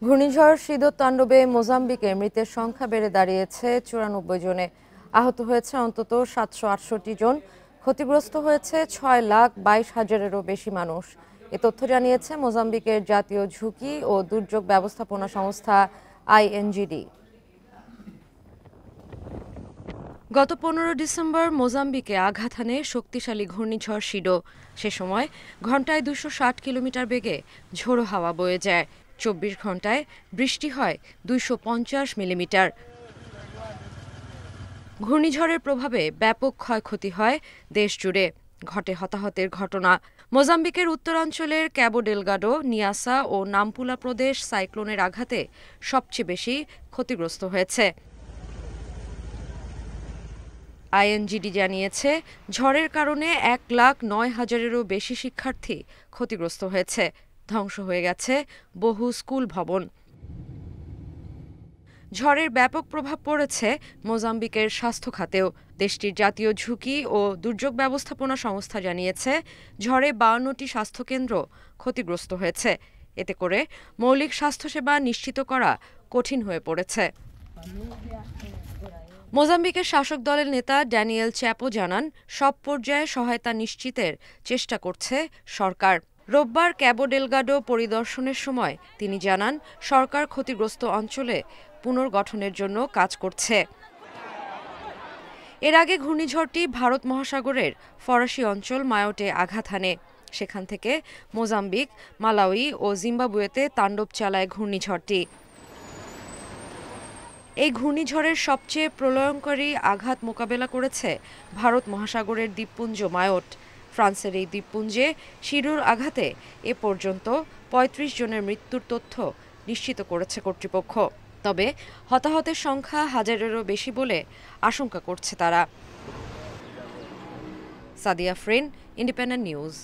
ঘূর্ণিঝড় সিদোর তাণ্ডবে মোজাম্বিকে মৃতের সংখ্যা বেড়ে দাঁড়িয়েছে 94 জনে। আহত হয়েছে অন্তত 768 জন। ক্ষতিগ্রস্ত হয়েছে 6,22,000-এরও বেশি মানুষ। এ তথ্য জানিয়েছে মোজাম্বিকের জাতীয় ঝুঁকি ও দুর্যোগ ব্যবস্থাপনা সংস্থা INGD। গত 15 ডিসেম্বর মোজাম্বিকে আঘাত হানে শক্তিশালী ঘূর্ণিঝড় সিডো। সে সময় ঘন্টায় 260 কিলোমিটার বেগে ঝোড়ো হাওয়া বয়ে যায়। 24 ঘন্টায় বৃষ্টি হয় 250 মিলিমিটার। ঘূর্ণিঝড়ের প্রভাবে ব্যাপক ক্ষয়ক্ষতি হয় দেশ জুড়ে। ঘটে হতাহতের ঘটনা। মোজাম্বিকের উত্তরাঞ্চলের ক্যাবো ডেলগাডো, নিয়াসা ও নাম্পুলা প্রদেশ সাইক্লোনের আঘাতে সবচেয়ে বেশি ক্ষতিগ্রস্ত হয়েছে। INGD জানিয়েছে, ঝড়ের কারণে 1,09,000-এরও বেশি শিক্ষার্থী ক্ষতিগ্রস্ত হয়েছে। ধ্বংস হয়ে গেছে বহু স্কুল ভবন। ঝড়ের ব্যাপক প্রভাব পড়েছে মোজাম্বিকের স্বাস্থ্য খাতেও। দেশটির জাতীয় ঝুঁকি ও দুর্যোগ ব্যবস্থাপনা সংস্থা জানিয়েছে, ঝড়ে 52টি স্বাস্থ্যকেন্দ্র ক্ষতিগ্রস্ত হয়েছে। এতে করে মৌলিক স্বাস্থ্যসেবা নিশ্চিত করা কঠিন হয়ে পড়েছে। মোজাম্বিকের শাসক দলের নেতা ড্যানিয়েল চ্যাপো জানান, সব পর্যায়ে সহায়তা নিশ্চিতের চেষ্টা করছে সরকার। রোববার ক্যাবো ডেলগাডো পরিদর্শনের সময় তিনি জানান, সরকার ক্ষতিগ্রস্ত অঞ্চলে পুনর্গঠনের জন্য কাজ করছে। এর আগে ঘূর্ণিঝড়টি ভারত মহাসাগরের ফরাসি অঞ্চল মায়োটে আঘাত হানে। সেখান থেকে মোজাম্বিক, মালাউই ও জিম্বাবুয়েতে তাণ্ডব চালায় ঘূর্ণিঝড়টি। এই ঘূর্ণিঝড়ের সবচেয়ে প্রলয়ঙ্করী আঘাত মোকাবেলা করেছে ভারত মহাসাগরের দ্বীপপুঞ্জ মায়োট। ফ্রান্সের এই দ্বীপপুঞ্জে সিডোর আঘাতে এ পর্যন্ত 35 জনের মৃত্যুর তথ্য নিশ্চিত করেছে কর্তৃপক্ষ। তবে হতাহতের সংখ্যা হাজারেরও বেশি বলে আশঙ্কা করছে তারা। Sadia ফ্রিন, independent news.